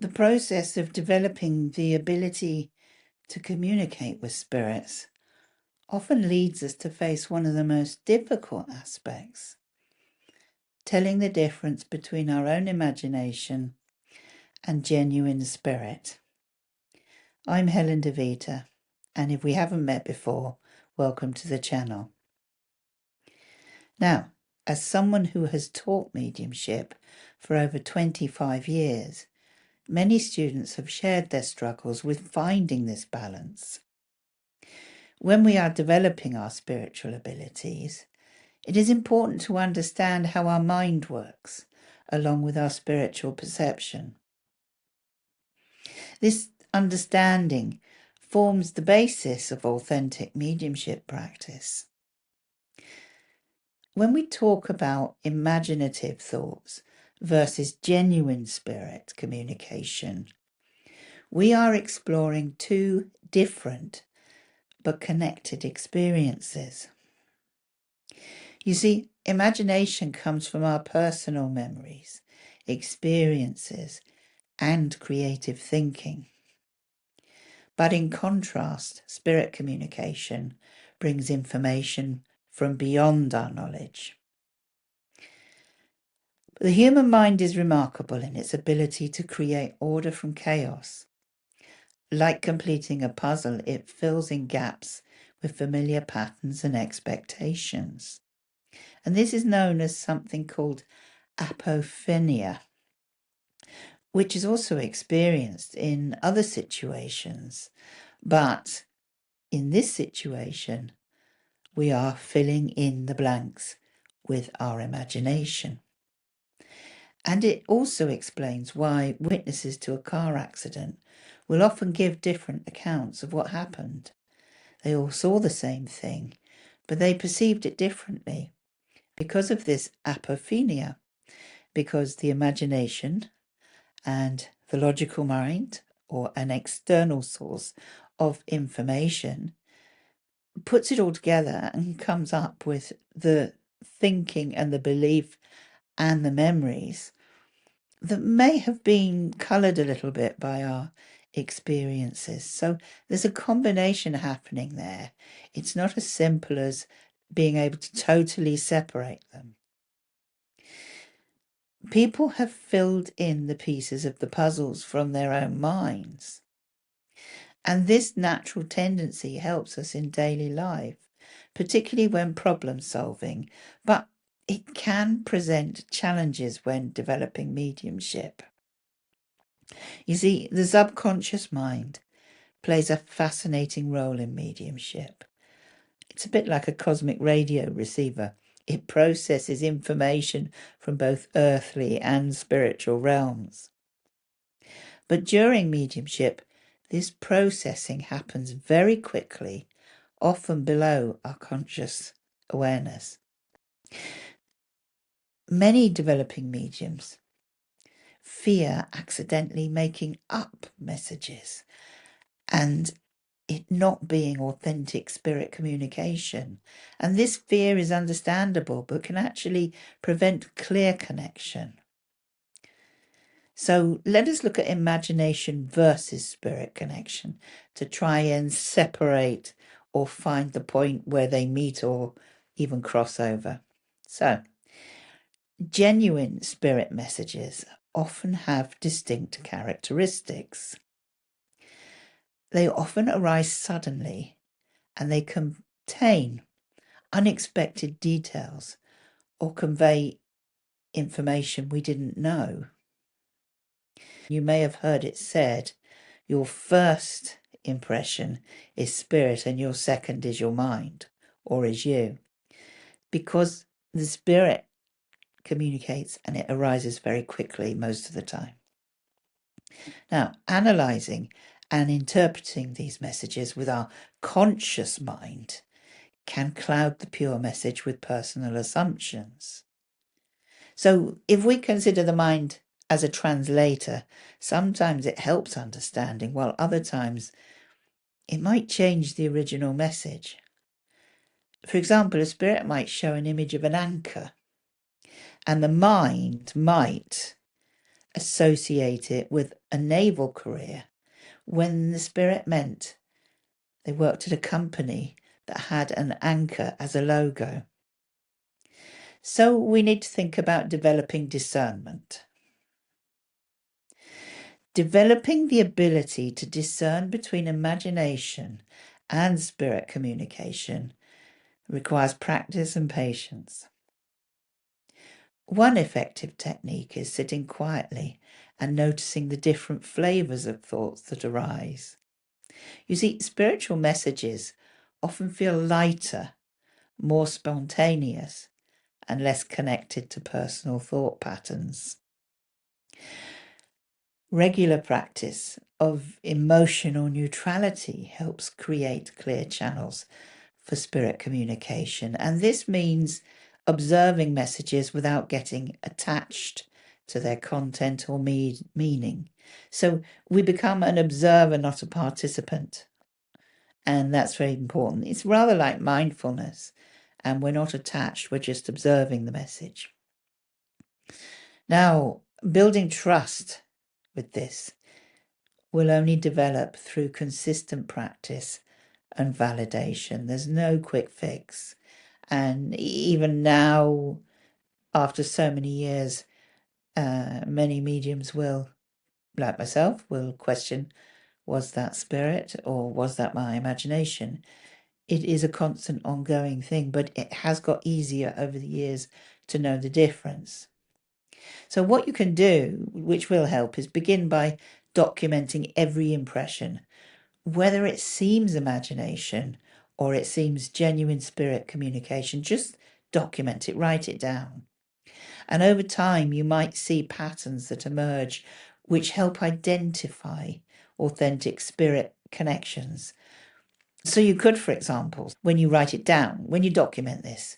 The process of developing the ability to communicate with spirits often leads us to face one of the most difficult aspects, telling the difference between our own imagination and genuine spirit. I'm Helen Deita, and if we haven't met before, welcome to the channel. Now, as someone who has taught mediumship for over 25 years, many students have shared their struggles with finding this balance. When we are developing our spiritual abilities, it is important to understand how our mind works, along with our spiritual perception. This understanding forms the basis of authentic mediumship practice. When we talk about imaginative thoughts versus genuine spirit communication, we are exploring two different but connected experiences. You see, imagination comes from our personal memories, experiences, and creative thinking. But in contrast, spirit communication brings information from beyond our knowledge. The human mind is remarkable in its ability to create order from chaos. Like completing a puzzle, it fills in gaps with familiar patterns and expectations. And this is known as something called apophenia, which is also experienced in other situations. But in this situation, we are filling in the blanks with our imagination. And it also explains why witnesses to a car accident will often give different accounts of what happened. They all saw the same thing, but they perceived it differently because of this apophenia, because the imagination and the logical mind, or an external source of information, puts it all together and comes up with the thinking and the belief and the memories that may have been coloured a little bit by our experiences. So there's a combination happening there. It's not as simple as being able to totally separate them. People have filled in the pieces of the puzzles from their own minds. And this natural tendency helps us in daily life, particularly when problem solving, but it can present challenges when developing mediumship. You see, the subconscious mind plays a fascinating role in mediumship. It's a bit like a cosmic radio receiver. It processes information from both earthly and spiritual realms. But during mediumship, this processing happens very quickly, often below our conscious awareness. Many developing mediums fear accidentally making up messages and it not being authentic spirit communication. And this fear is understandable, but can actually prevent clear connection. So let us look at imagination versus spirit connection to try and separate or find the point where they meet or even cross over. So, genuine spirit messages often have distinct characteristics. They often arise suddenly and they contain unexpected details or convey information we didn't know. You may have heard it said, your first impression is spirit and your second is your mind, or is you. Because the spirit communicates and it arises very quickly most of the time. Now, analysing and interpreting these messages with our conscious mind can cloud the pure message with personal assumptions. So if we consider the mind as a translator, sometimes it helps understanding, while other times it might change the original message. For example, a spirit might show an image of an anchor, and the mind might associate it with a naval career when the spirit meant they worked at a company that had an anchor as a logo. So we need to think about developing discernment. Developing the ability to discern between imagination and spirit communication requires practice and patience. One effective technique is sitting quietly and noticing the different flavors of thoughts that arise. You see, spiritual messages often feel lighter, more spontaneous, and less connected to personal thought patterns. Regular practice of emotional neutrality helps create clear channels for spirit communication, and this means observing messages without getting attached to their content or meaning. So we become an observer, not a participant, and that's very important. It's rather like mindfulness, and we're not attached, we're just observing the message. Now, building trust with this will only develop through consistent practice and validation. There's no quick fix. And even now, after so many years, many mediums will, like myself, will question, was that spirit or was that my imagination? It is a constant ongoing thing, but it has got easier over the years to know the difference. So what you can do, which will help, is begin by documenting every impression, whether it seems imagination or it seems genuine spirit communication. Just document it, write it down. And over time, you might see patterns that emerge which help identify authentic spirit connections. So you could, for example, when you write it down, when you document this,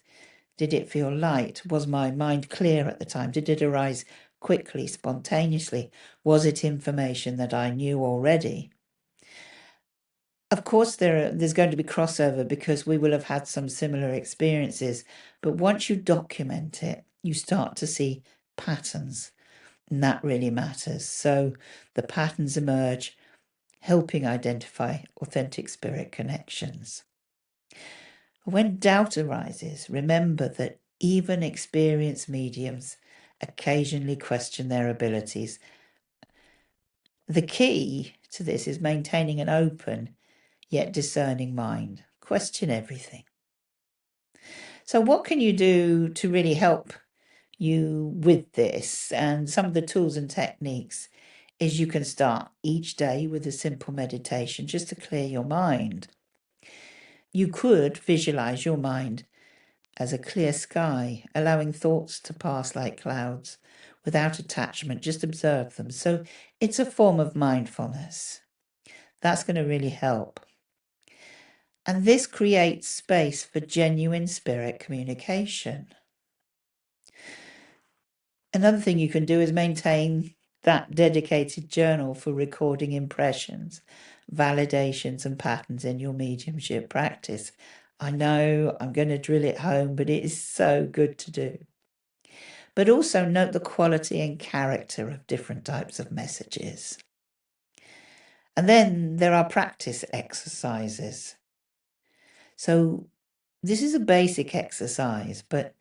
did it feel light? Was my mind clear at the time? Did it arise quickly, spontaneously? Was it information that I knew already? Of course, there's going to be crossover because we will have had some similar experiences. But once you document it, you start to see patterns, and that really matters. So the patterns emerge, helping identify authentic spirit connections. When doubt arises, remember that even experienced mediums occasionally question their abilities. The key to this is maintaining an open yet discerning mind. Question everything. So what can you do to really help you with this? And some of the tools and techniques is you can start each day with a simple meditation just to clear your mind. You could visualize your mind as a clear sky, allowing thoughts to pass like clouds without attachment, just observe them. So it's a form of mindfulness. That's going to really help. And this creates space for genuine spirit communication. Another thing you can do is maintain that dedicated journal for recording impressions, validations, and patterns in your mediumship practice. I know I'm going to drill it home, but it is so good to do. But also note the quality and character of different types of messages. And then there are practice exercises. So this is a basic exercise, but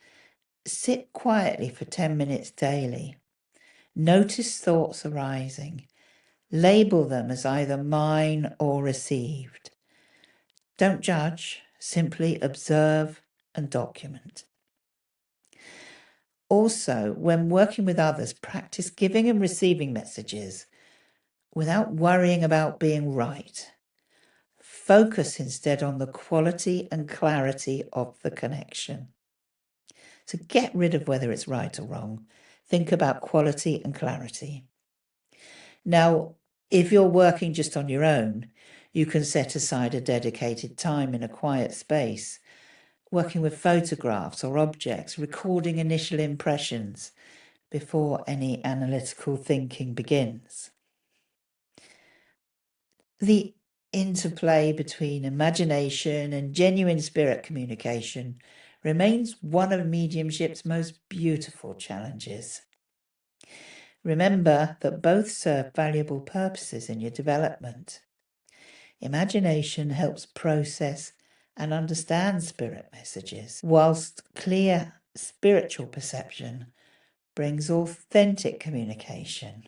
sit quietly for 10 minutes daily. Notice thoughts arising. Label them as either mine or received. Don't judge, simply observe and document. Also, when working with others, practice giving and receiving messages without worrying about being right. Focus instead on the quality and clarity of the connection. So get rid of whether it's right or wrong. Think about quality and clarity. Now, if you're working just on your own, you can set aside a dedicated time in a quiet space, working with photographs or objects, recording initial impressions before any analytical thinking begins. The interplay between imagination and genuine spirit communication remains one of mediumship's most beautiful challenges. Remember that both serve valuable purposes in your development. Imagination helps process and understand spirit messages, whilst clear spiritual perception brings authentic communication.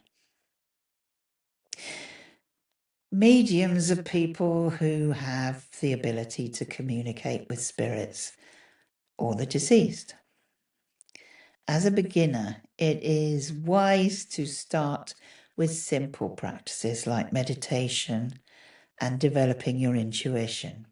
Mediums are people who have the ability to communicate with spirits or the deceased. As a beginner, it is wise to start with simple practices like meditation and developing your intuition.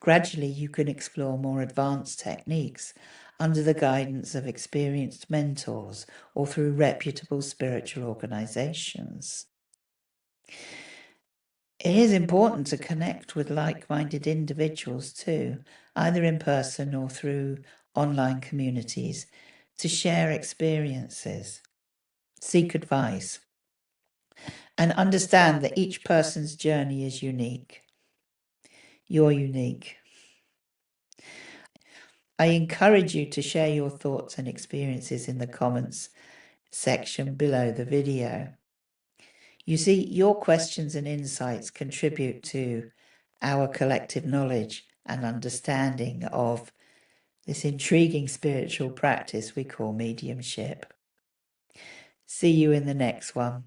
Gradually, you can explore more advanced techniques under the guidance of experienced mentors or through reputable spiritual organizations. It is important to connect with like-minded individuals too, either in person or through online communities, to share experiences, seek advice, and understand that each person's journey is unique. You're unique. I encourage you to share your thoughts and experiences in the comments section below the video. You see, your questions and insights contribute to our collective knowledge and understanding of this intriguing spiritual practice we call mediumship. See you in the next one.